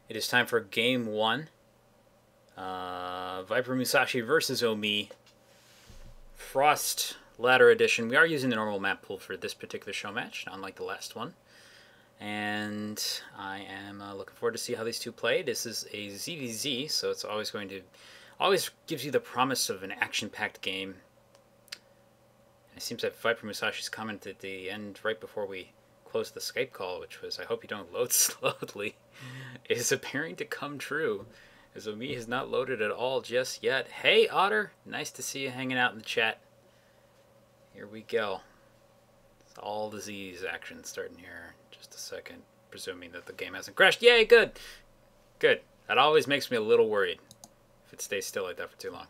It is time for game one. ViperMusashi versus Omee. Frost Ladder Edition. We are using the normal map pool for this particular show match, unlike the last one. And I am looking forward to see how these two play. This is a ZVZ, so it's always gives you the promise of an action-packed game. It seems that ViperMusashi's comment at the end, right before we closed the Skype call, which was, "I hope you don't load slowly," is appearing to come true, as Omee has not loaded at all just yet. Hey, Otter! Nice to see you hanging out in the chat. Here we go. It's all the Z's action starting here in just a second, presuming that the game hasn't crashed. Yay, good! Good. That always makes me a little worried if it stays still like that for too long.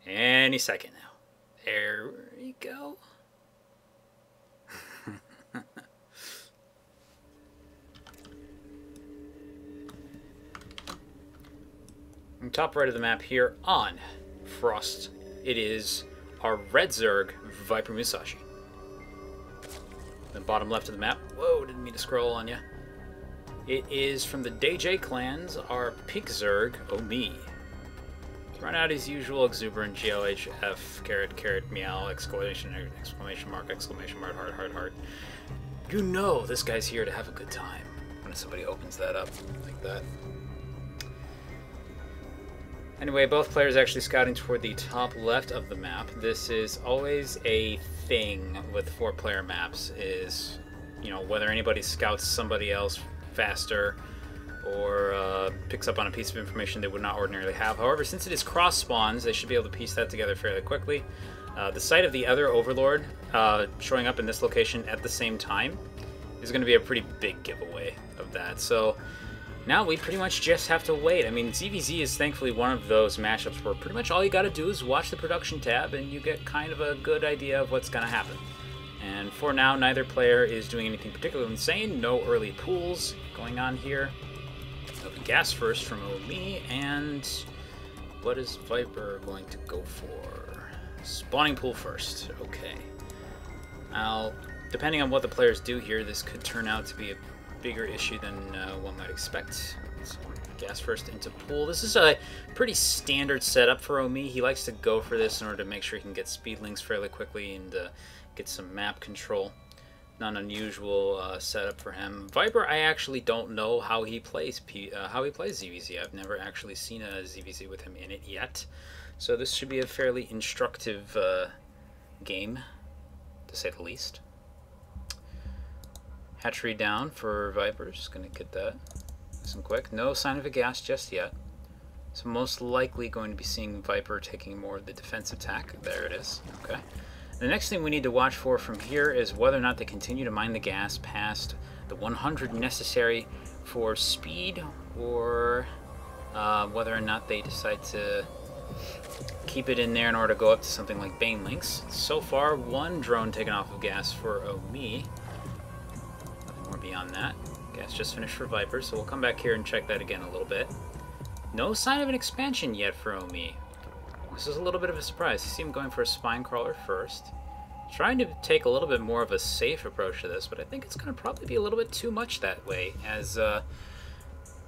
Any second now. There we go. On top right of the map here on Frost, it is our red Zerg, ViperMusashi. The bottom left of the map, whoa, didn't mean to scroll on you. It is from the DJ clans, our pink Zerg, Omee. Run out his usual exuberant GLHF, caret, meow, exclamation mark, heart. You know this guy's here to have a good time when somebody opens that up like that. Anyway, both players actually scouting toward the top left of the map. This is always a thing with 4-player maps, is, you know, whether anybody scouts somebody else faster or picks up on a piece of information they would not ordinarily have. However, since it is cross spawns, they should be able to piece that together fairly quickly. The sight of the other Overlord showing up in this location at the same time is going to be a pretty big giveaway of that. So now we pretty much just have to wait. I mean, ZVZ is thankfully one of those matchups where pretty much all you got to do is watch the production tab and you get kind of a good idea of what's going to happen. And for now, neither player is doing anything particularly insane. No early pools going on here. Gas first from Omee, and what is Viper going to go for? Spawning pool first. Okay. Now, depending on what the players do here, this could turn out to be a bigger issue than one might expect. So, gas first into pool. This is a pretty standard setup for Omee. He likes to go for this in order to make sure he can get speed links fairly quickly and get some map control. Not an unusual setup for him. Viper, I actually don't know how he plays ZVZ. I've never actually seen a ZVZ with him in it yet, so this should be a fairly instructive game, to say the least. Hatchery down for Viper. Just gonna get that nice and quick. No sign of a gas just yet, so most likely going to be seeing Viper taking more of the defensive tack. There it is. Okay. The next thing we need to watch for from here is whether or not they continue to mine the gas past the 100 necessary for speed, or whether or not they decide to keep it in there in order to go up to something like Bane Links. So far, one drone taken off of gas for Omee. Nothing more beyond that. Gas just finished for Viper, so we'll come back here and check that again a little bit. No sign of an expansion yet for Omee. This is a little bit of a surprise. You see him going for a spine crawler first. Trying to take a little bit more of a safe approach to this, but I think it's going to probably be a little bit too much that way, as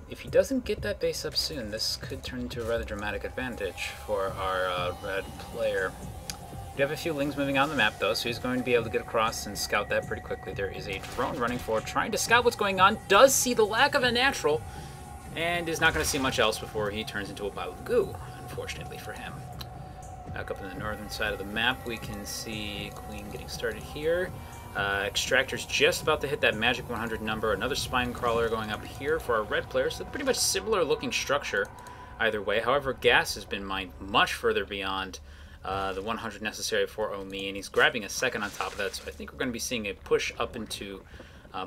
if he doesn't get that base up soon, this could turn into a rather dramatic advantage for our red player. We have a few lings moving on the map, though, so he's going to be able to get across and scout that pretty quickly. There is a drone running forward, trying to scout what's going on, does see the lack of a natural, and is not going to see much else before he turns into a pile of goo, unfortunately for him. Back up in the northern side of the map, we can see Queen getting started here. Extractor's just about to hit that magic 100 number. Another spine crawler going up here for our red player. So pretty much similar looking structure either way. However, gas has been mined much further beyond the 100 necessary for Omee, and he's grabbing a second on top of that. So I think we're going to be seeing a push up into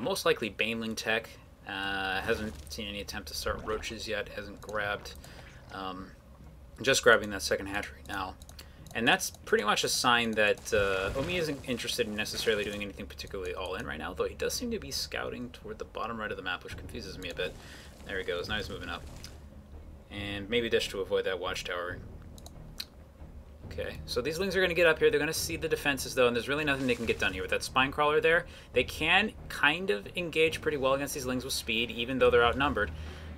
most likely Baneling tech. Hasn't seen any attempt to start roaches yet. Hasn't grabbed. Just grabbing that second hatchery now. And that's pretty much a sign that Omee isn't interested in necessarily doing anything particularly all-in right now, though he does seem to be scouting toward the bottom right of the map, which confuses me a bit. There he goes. Now he's moving up. And maybe dash to avoid that watchtower. Okay, so these Lings are going to get up here. They're going to see the defenses, though, and there's really nothing they can get done here. With that Spine Crawler there, they can kind of engage pretty well against these Lings with speed, even though they're outnumbered.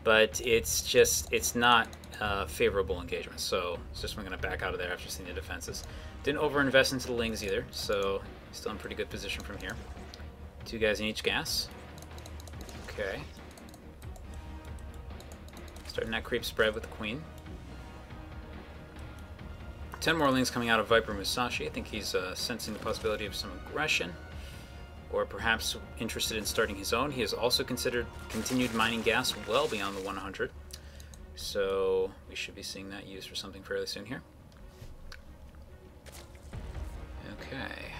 But it's not favorable engagement. So it's just we're going to back out of there after seeing the defenses. Didn't overinvest into the Lings either, so still in pretty good position from here. 2 guys in each gas. Okay. Starting that creep spread with the Queen. 10 more Lings coming out of ViperMusashi. I think he's sensing the possibility of some aggression, or perhaps interested in starting his own. He has also continued mining gas well beyond the 100, so we should be seeing that used for something fairly soon here. Okay.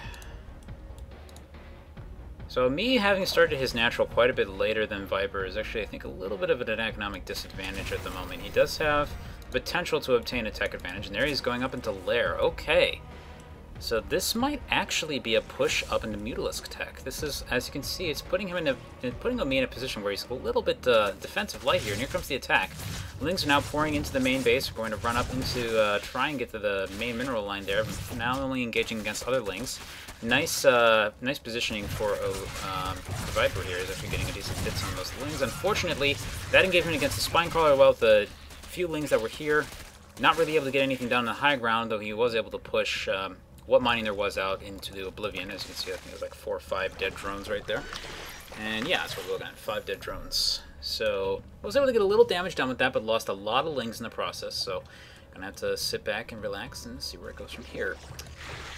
So me having started his natural quite a bit later than Viper is actually, I think, a little bit of an economic disadvantage at the moment. He does have potential to obtain a tech advantage, and there he's going up into Lair. Okay. So this might actually be a push up into Mutalisk tech. This is, as you can see, it's putting Omee in a position where he's a little bit defensive light here, and here comes the attack. Lings are now pouring into the main base. We're going to run up into, try and get to the main mineral line there, but now only engaging against other Lings. Nice positioning for Viper here. He's actually getting a decent hits on those Lings. Unfortunately, that engagement against the Spine Crawler, well, the few Lings that were here, not really able to get anything done on the high ground, though he was able to push what mining there was out into the Oblivion. As you can see, I think there's like 4 or 5 dead drones right there. And yeah, that's what we're looking at, 5 dead drones. So I was able to get a little damage done with that, but lost a lot of Lings in the process. So gonna have to sit back and relax and see where it goes from here.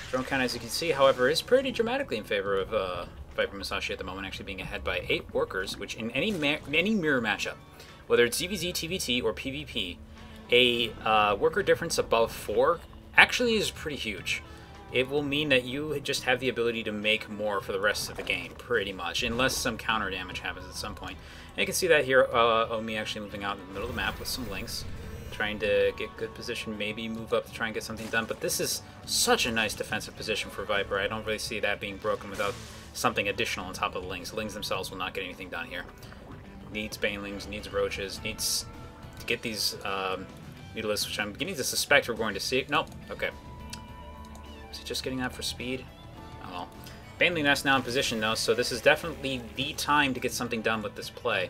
Drone count, as you can see, however, is pretty dramatically in favor of ViperMusashi at the moment, actually being ahead by 8 workers, which in any mirror matchup, whether it's ZVZ, TVT, or PvP, a worker difference above 4 actually is pretty huge. It will mean that you just have the ability to make more for the rest of the game, pretty much, unless some counter damage happens at some point. And you can see that here, Omee actually moving out in the middle of the map with some Lings, trying to get good position, maybe move up to try and get something done. But this is such a nice defensive position for Viper. I don't really see that being broken without something additional on top of the Lings. The Lings themselves will not get anything done here. Needs Banelings, needs Roaches, needs to get these Mutalisks, which I'm beginning to suspect we're going to see. Nope. Okay. Is he just getting that for speed? Oh well. Baneling Nest now in position though, so this is definitely the time to get something done with this play.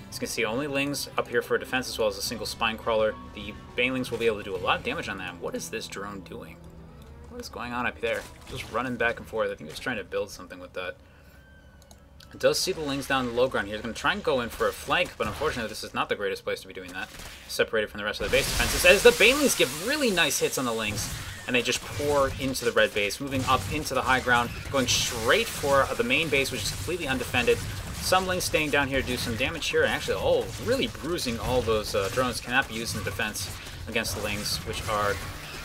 As you can see, only Lings up here for defense as well as a single Spine Crawler. The Banelings will be able to do a lot of damage on that. What is this drone doing? What is going on up there? Just running back and forth. I think he's trying to build something with that. It does see the Lings down the low ground here. He's going to try and go in for a flank, but unfortunately this is not the greatest place to be doing that. Separated from the rest of the base defenses, as the Banelings give really nice hits on the Lings, and they just pour into the red base, moving up into the high ground, going straight for the main base, which is completely undefended. Some Lings staying down here to do some damage here, and actually, really bruising all those drones. Cannot be used in defense against the Lings, which are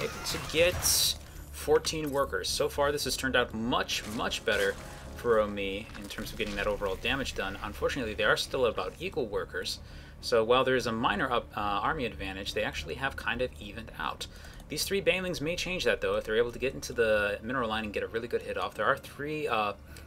able to get 14 workers. So far, this has turned out much, much better for Omee in terms of getting that overall damage done. Unfortunately, they are still about equal workers, so while there is a minor army advantage, they actually have kind of evened out. These 3 Banelings may change that, though, if they're able to get into the mineral line and get a really good hit off. There are 3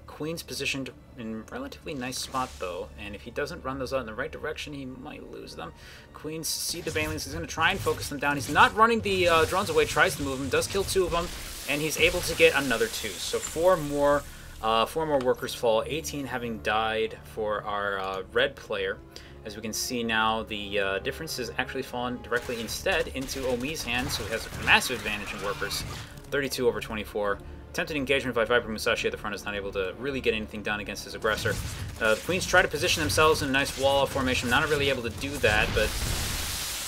Queens positioned in a relatively nice spot, though, and if he doesn't run those out in the right direction, he might lose them. Queens see the Banelings. He's going to try and focus them down. He's not running the drones away, tries to move them, does kill 2 of them, and he's able to get another 2. So 4 more workers fall, 18 having died for our red player. As we can see now, the difference is actually fallen directly instead into Omee's hands, who has a massive advantage in workers, 32 over 24. Attempted engagement by ViperMusashi at the front is not able to really get anything done against his aggressor. The Queens try to position themselves in a nice wall of formation, not really able to do that, but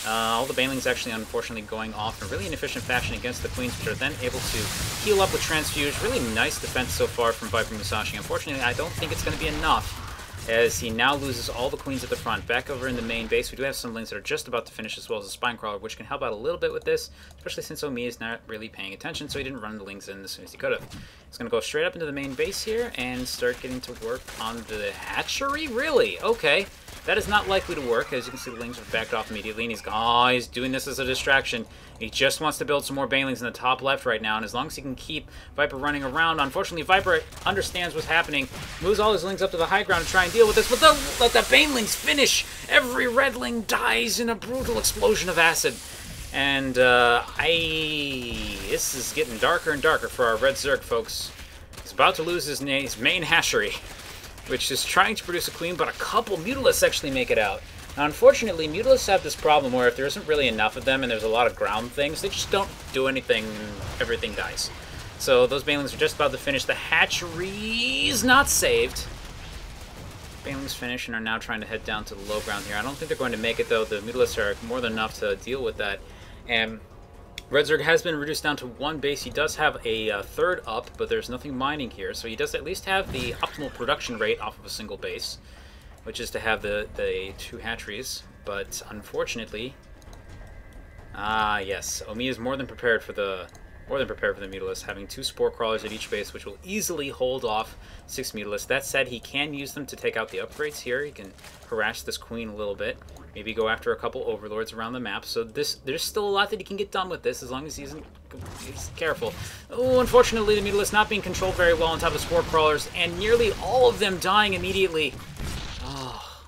all the Banelings actually unfortunately going off in a really inefficient fashion against the Queens, which are then able to heal up with Transfuse. Really nice defense so far from ViperMusashi. Unfortunately, I don't think it's going to be enough, as he now loses all the Queens at the front. Back over in the main base, we do have some Lings that are just about to finish, as well as a Spine Crawler, which can help out a little bit with this, especially since Omee is not really paying attention, so he didn't run the Lings in as soon as he could have. He's going to go straight up into the main base here and start getting to work on the hatchery? Really? Okay. That is not likely to work. As you can see, the Lings have backed off immediately, and he's doing this as a distraction. He just wants to build some more Banelings in the top left right now, and as long as he can keep Viper running around, unfortunately, Viper understands what's happening, moves all his Lings up to the high ground to try and deal with this, but let the Banelings finish! Every Redling dies in a brutal explosion of acid. And this is getting darker and darker for our Red Zerg, folks. He's about to lose his main hatchery, which is trying to produce a queen, but a couple Mutalisks actually make it out. Now, unfortunately, Mutalisks have this problem where if there isn't really enough of them and there's a lot of ground things, they just don't do anything and everything dies. So those Banelings are just about to finish. The hatchery's not saved. Banelings finish and are now trying to head down to the low ground here. I don't think they're going to make it, though. The Mutalisks are more than enough to deal with that. And Red Zerg has been reduced down to one base. He does have a third up, but there's nothing mining here. So he does at least have the optimal production rate off of a single base, which is to have the 2 hatcheries. But unfortunately, yes, Omee is more than prepared for the Mutalisks, having 2 Spore Crawlers at each base, which will easily hold off 6 Mutalisks. That said, he can use them to take out the upgrades here. He can harass this queen a little bit. Maybe go after a couple Overlords around the map. So there's still a lot that he can get done with this, as long as he's careful. Oh, unfortunately, the Mutalisks not being controlled very well on top of Spore Crawlers, and nearly all of them dying immediately. Oh,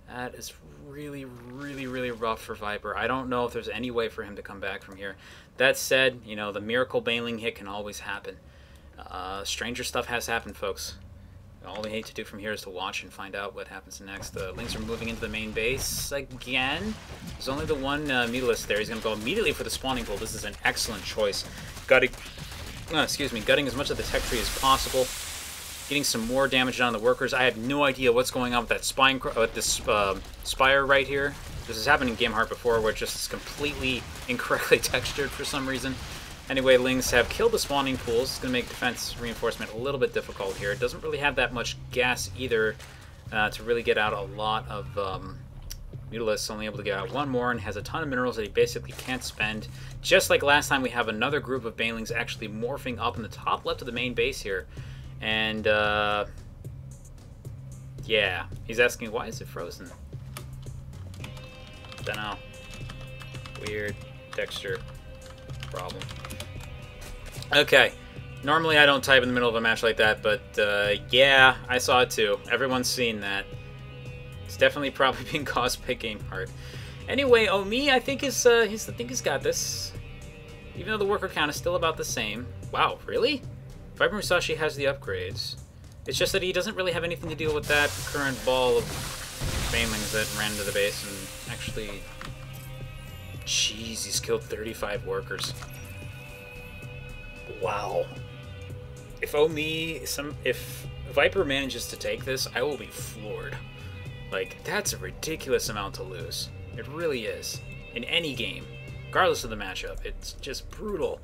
that is really, really, really rough for Viper. I don't know if there's any way for him to come back from here. That said, you know, the miracle Baneling hit can always happen. Stranger stuff has happened, folks. All we need to do from here is to watch and find out what happens next. The Lings are moving into the main base again. There's only the one Mutalisk there. He's going to go immediately for the spawning pool. This is an excellent choice. gutting as much of the tech tree as possible. Getting some more damage on the workers. I have no idea what's going on with that spire right here. This has happened in Game Heart before, where it just is completely incorrectly textured for some reason. Anyway, Lings have killed the spawning pools. It's going to make defense reinforcement a little bit difficult here. It doesn't really have that much gas either to really get out a lot of Mutalisks. Only able to get out one more, and has a ton of minerals that he basically can't spend. Just like last time, we have another group of Banelings actually morphing up in the top left of the main base here. And, yeah. He's asking, why is it frozen? Dunno. Weird texture problem. Okay. Normally I don't type in the middle of a match like that, but, yeah, I saw it too. Everyone's seen that. It's definitely probably being caused by Game Heart. Anyway, Omee, I think he's got this. Even though the worker count is still about the same. Wow, really? ViperMusashi has the upgrades. It's just that he doesn't really have anything to deal with that current ball of Banelings that ran into the base and actually... Jeez, he's killed 35 workers. Wow. If Viper manages to take this, I will be floored. Like, that's a ridiculous amount to lose. It really is. In any game. Regardless of the matchup. It's just brutal.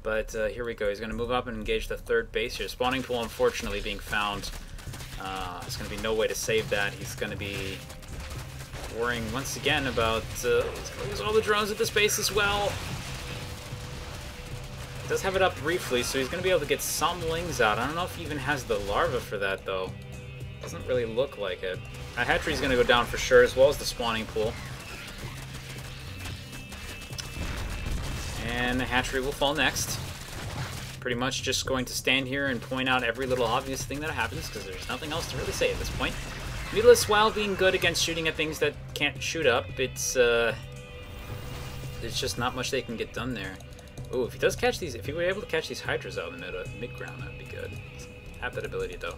But here we go. He's going to move up and engage the third base here. Spawning pool, unfortunately, being found. There's going to be no way to save that. He's going to be worrying once again about he's going to lose all the drones at this base as well. He does have it up briefly, so he's going to be able to get some Lings out. I don't know if he even has the larva for that, though. Doesn't really look like it. A hatchery's going to go down for sure, as well as the spawning pool. And the hatchery will fall next. Pretty much just going to stand here and point out every little obvious thing that happens, because there's nothing else to really say at this point. Mutalisks, while being good against shooting at things that can't shoot up, it's just not much they can get done there. Ooh, if he does catch these, if he were able to catch these Hydras out in the mid-ground, that'd be good. Have that ability, though.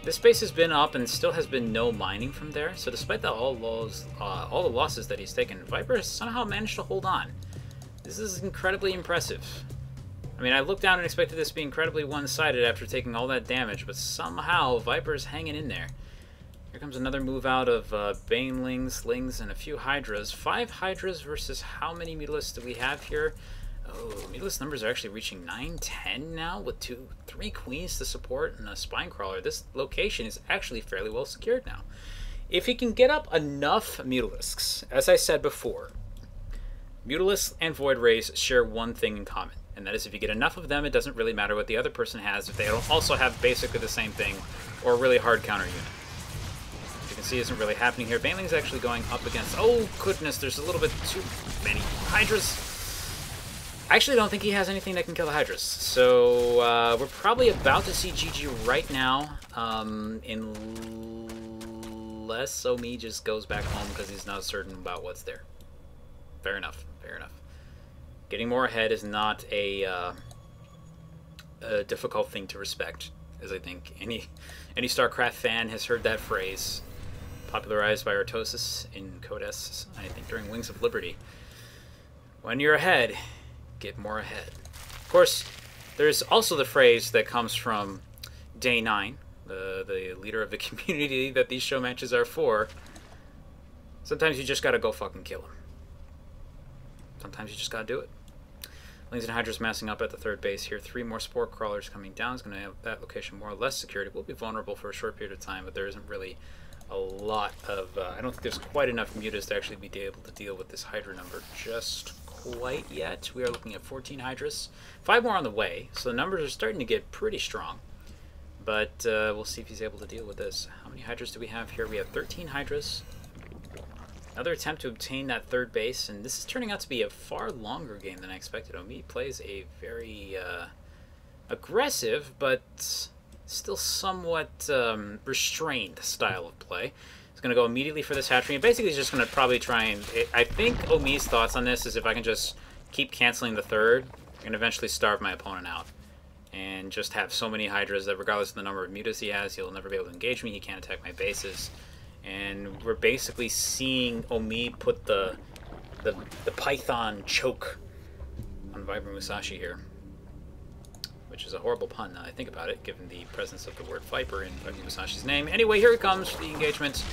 This base has been up and still has been no mining from there, so despite all the losses that he's taken, Viper has somehow managed to hold on. This is incredibly impressive. I mean, I looked down and expected this to be incredibly one-sided after taking all that damage, but somehow Viper's hanging in there. Here comes another move out of Banelings, Lings, and a few Hydras. 5 Hydras versus how many Mutalisks do we have here? Oh, Mutalisk numbers are actually reaching 9-10 now with 3 Queens to support and a Spine Crawler. This location is actually fairly well secured now. If he can get up enough Mutalisks, as I said before, Mutalisks and Void Rays share one thing in common, and that is if you get enough of them, it doesn't really matter what the other person has if they don't also have basically the same thing or a really hard counter unit. As you can see, isn't really happening here. Baneling's actually going up against... Oh, goodness, there's a little bit too many Hydras. I actually don't think he has anything that can kill the Hydras. So, we're probably about to see GG right now, in unless Omee just goes back home because he's not certain about what's there. Fair enough. Fair enough. Getting more ahead is not a difficult thing to respect, as I think any StarCraft fan has heard that phrase, popularized by Artosis in Codes, I think during Wings of Liberty. When you're ahead, get more ahead. Of course, there's also the phrase that comes from Day 9, the leader of the community that these show matches are for. Sometimes you just gotta go fucking kill him. Sometimes you just gotta do it. Lings and Hydras massing up at the third base here. 3 more Spore Crawlers coming down. It's going to have that location more or less secured. It will be vulnerable for a short period of time, but there isn't really a lot of... I don't think there's quite enough mutas to actually be able to deal with this Hydra number just quite yet. We are looking at 14 Hydras. 5 more on the way, so the numbers are starting to get pretty strong. But we'll see if he's able to deal with this. How many Hydras do we have here? We have 13 Hydras. Another attempt to obtain that third base, and this is turning out to be a far longer game than I expected. Omee plays a very aggressive, but still somewhat restrained style of play. He's going to go immediately for this hatchery, and basically he's just going to probably try and... I think Omee's thoughts on this is if I can just keep canceling the third, I can eventually starve my opponent out. And just have so many Hydras that regardless of the number of mutas he has, he'll never be able to engage me, he can't attack my bases. And we're basically seeing Omee put the Python choke on ViperMusashi here, which is a horrible pun now I think about it, given the presence of the word Viper in ViperMusashi's name. Anyway, here it comes, the engagement.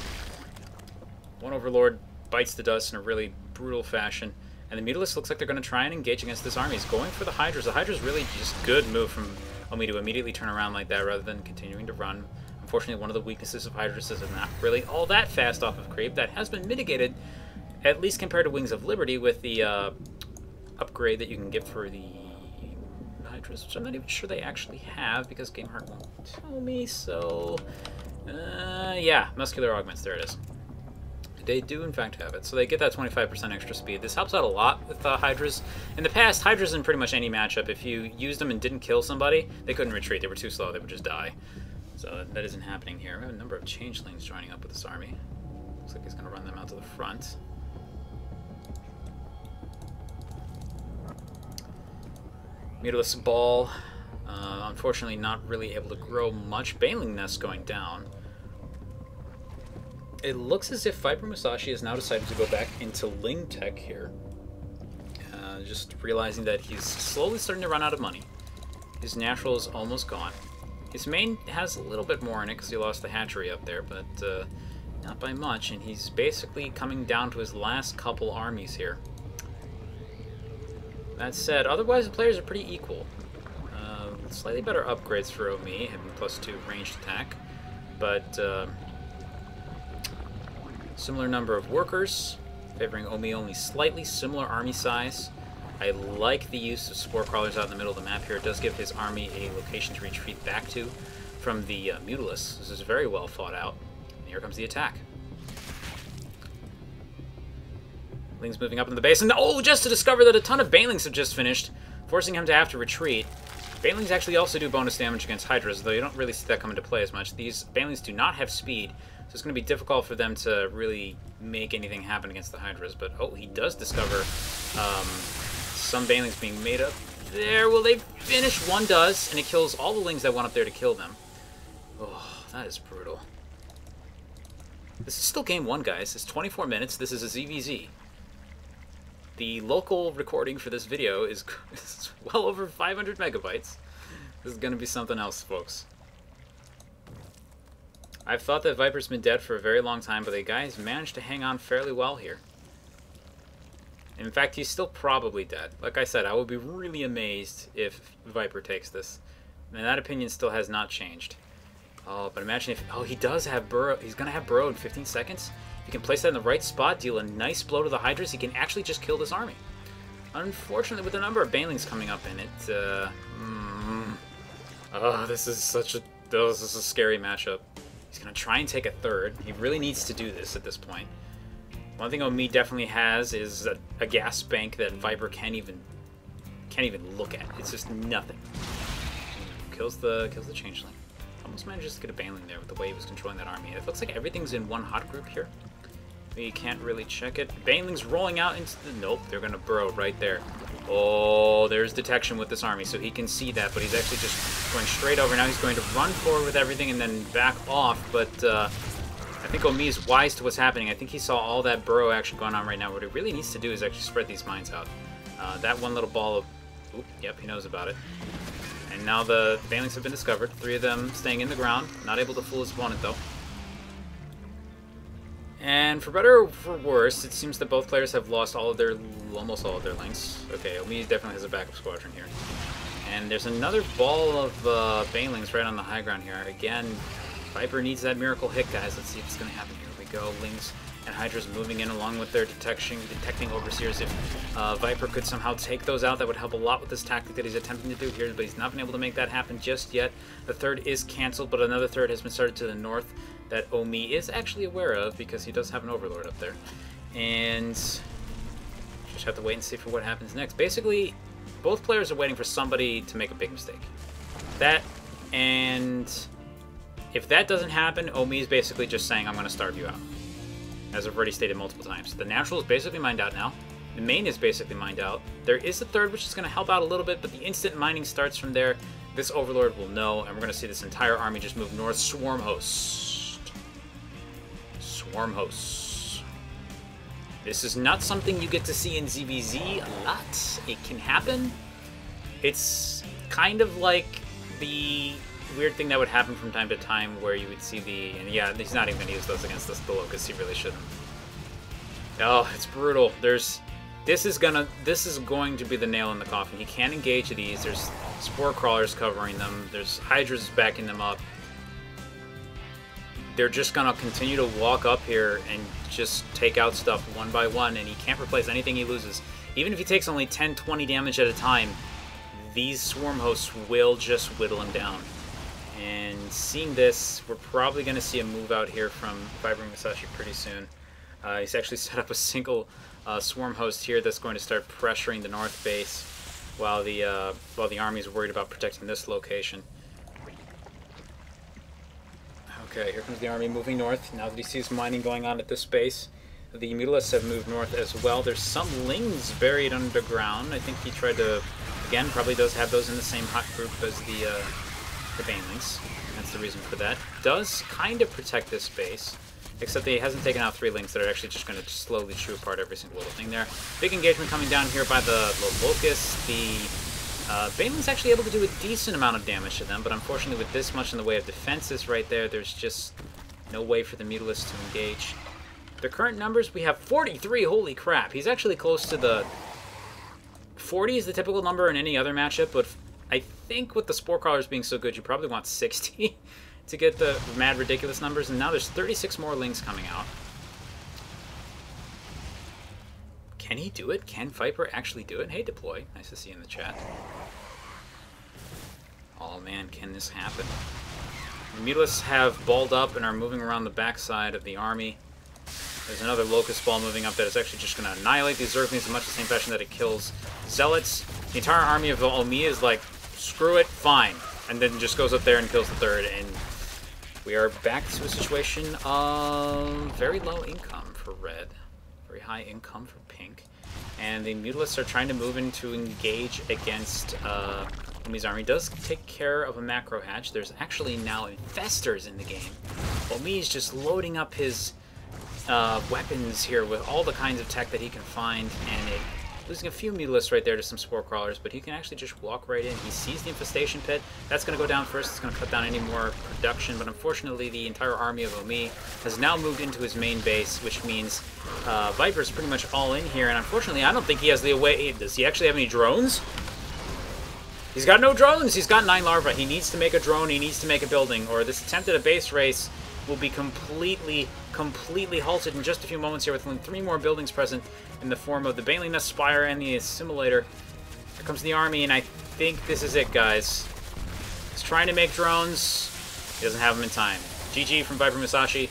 One Overlord bites the dust in a really brutal fashion, and the Mutalisk looks like they're going to try and engage against this army. He's going for the Hydras. The Hydra's really just a good move from Omee to immediately turn around like that rather than continuing to run. Unfortunately, one of the weaknesses of Hydras is not really all that fast off of creep. That has been mitigated, at least compared to Wings of Liberty, with the upgrade that you can get for the Hydras, which I'm not even sure they actually have, because GameHeart won't tell me, so... yeah, Muscular Augments, there it is. They do, in fact, have it. So they get that 25% extra speed. This helps out a lot with Hydras. In the past, Hydras in pretty much any matchup, if you used them and didn't kill somebody, they couldn't retreat. They were too slow. They would just die. So that isn't happening here. We have a number of changelings joining up with this army. Looks like he's going to run them out to the front. Mutalisk Ball, unfortunately not really able to grow much. Baneling Nest going down. It looks as if ViperMusashi has now decided to go back into Ling Tech here. Just realizing that he's slowly starting to run out of money. His natural is almost gone. His main has a little bit more in it because he lost the hatchery up there, but not by much, and he's basically coming down to his last couple armies here. That said, otherwise the players are pretty equal. Slightly better upgrades for Omee, having +2 ranged attack, but similar number of workers, favoring Omee only slightly, similar army size. I like the use of Spore Crawlers out in the middle of the map here. It does give his army a location to retreat back to from the Mutalisk. This is very well thought out. And here comes the attack. Ling's moving up into the base, and oh, just to discover that a ton of Banelings have just finished, forcing him to have to retreat. Banelings actually also do bonus damage against Hydras, though you don't really see that come into play as much. These Banelings do not have speed, so it's going to be difficult for them to really make anything happen against the Hydras. But oh, he does discover some Banelings being made up there. Will they finish? One does, and it kills all the Lings that went up there to kill them. Oh, that is brutal. This is still game 1, guys. It's 24 minutes. This is a ZVZ. The local recording for this video is well over 500 megabytes. This is going to be something else, folks. I've thought that Viper's been dead for a very long time, but the guy's managed to hang on fairly well here. In fact, he's still probably dead. Like I said, I would be really amazed if Viper takes this. And that opinion still has not changed. Oh, but imagine if... Oh, he does have Burrow. He's going to have Burrow in 15 seconds. If he can place that in the right spot, deal a nice blow to the Hydras, he can actually just kill this army. Unfortunately, with the number of Banelings coming up in it, oh, this is such a... This is a scary matchup. He's going to try and take a third. He really needs to do this at this point. One thing Omee definitely has is a gas bank that Viper can't even look at. It's just nothing. Kills the Changeling. Almost manages to get a Baneling there with the way he was controlling that army. It looks like everything's in one hot group here. You can't really check it. Baneling's rolling out into the... Nope, they're going to burrow right there. Oh, there's detection with this army, so he can see that, but he's actually just going straight over. Now he's going to run forward with everything and then back off, but I think Omee is wise to what's happening. I think he saw all that burrow action going on right now. What he really needs to do is actually spread these mines out. That one little ball of... Oop, yep, he knows about it. And now the Banelings have been discovered. 3 of them staying in the ground. Not able to fool his opponent, though. And for better or for worse, it seems that both players have lost almost all of their links. Okay, Omee definitely has a backup squadron here. And there's another ball of Banelings right on the high ground here. Again, Viper needs that miracle hit, guys. Let's see what's going to happen. Here we go. Lings and Hydras moving in along with their detecting Overseers. If Viper could somehow take those out, that would help a lot with this tactic that he's attempting to do here, but he's not been able to make that happen just yet. The third is canceled, but another third has been started to the north that Omee is actually aware of because he does have an Overlord up there. And just have to wait and see for what happens next. Basically, both players are waiting for somebody to make a big mistake. That, and if that doesn't happen, Omee is basically just saying, I'm going to starve you out. As I've already stated multiple times. The natural is basically mined out now. The main is basically mined out. There is a third, which is going to help out a little bit, but the instant mining starts from there. This Overlord will know, and we're going to see this entire army just move north. Swarm hosts. Swarm hosts. This is not something you get to see in ZVZ a lot. It can happen. It's kind of like the weird thing that would happen from time to time where you would see and yeah, he's not even going to use those against us below because he really shouldn't. Oh, it's brutal. This is going to be the nail in the coffin. He can't engage these. There's Spore Crawlers covering them. There's Hydras backing them up. They're just going to continue to walk up here and just take out stuff one by one, and he can't replace anything he loses. Even if he takes only 10, 20 damage at a time, these Swarm Hosts will just whittle him down. And seeing this, we're probably going to see a move out here from ViperMusashi pretty soon. He's actually set up a single Swarm Host here that's going to start pressuring the north base while the army's worried about protecting this location. Okay, here comes the army moving north. Now that he sees mining going on at this base, the Mutalisks have moved north as well. There's some Lings buried underground. I think he tried to, again, probably does have those in the same hot group as the Banelings. That's the reason for that. Does kind of protect this base, except that he hasn't taken out 3 Lings that are actually just going to slowly chew apart every single little thing there. Big engagement coming down here by the Locusts. The Baneling's actually able to do a decent amount of damage to them, but unfortunately with this much in the way of defenses right there, there's just no way for the Mutalisks to engage. The current numbers, we have 43, holy crap. He's actually close to the... 40 is the typical number in any other matchup, but I think with the Spore Crawlers being so good, you probably want 60 to get the mad ridiculous numbers, and now there's 36 more Lings coming out. Can he do it? Can Viper actually do it? Hey, Deploy. Nice to see you in the chat. Oh man, can this happen? The Mutalisks have balled up and are moving around the backside of the army. There's another Locust ball moving up that is actually just going to annihilate these Zerglings in much the same fashion that it kills Zealots. The entire army of Omee is like, screw it, fine. And then just goes up there and kills the third, and we are back to a situation of very low income for red. Very high income for pink. And the Mutalisks are trying to move in to engage against Omee's army. Does take care of a macro hatch. There's actually now infestors in the game. Omee's just loading up his weapons here with all the kinds of tech that he can find, and losing a few Mutalisks right there to some Spore Crawlers, but he can actually just walk right in. He sees the Infestation Pit. That's going to go down first. It's going to cut down any more production, but unfortunately the entire army of Omee has now moved into his main base, which means Viper's pretty much all in here, and unfortunately I don't think he has the away... Does he actually have any drones? He's got no drones! He's got 9 larvae. He needs to make a drone, he needs to make a building, or this attempt at a base race will be completely halted in just a few moments here with only 3 more buildings present in the form of the Baneling Nest Spire and the Assimilator. Here comes the army, and I think this is it, guys. He's trying to make drones. He doesn't have them in time. GG from ViperMusashi.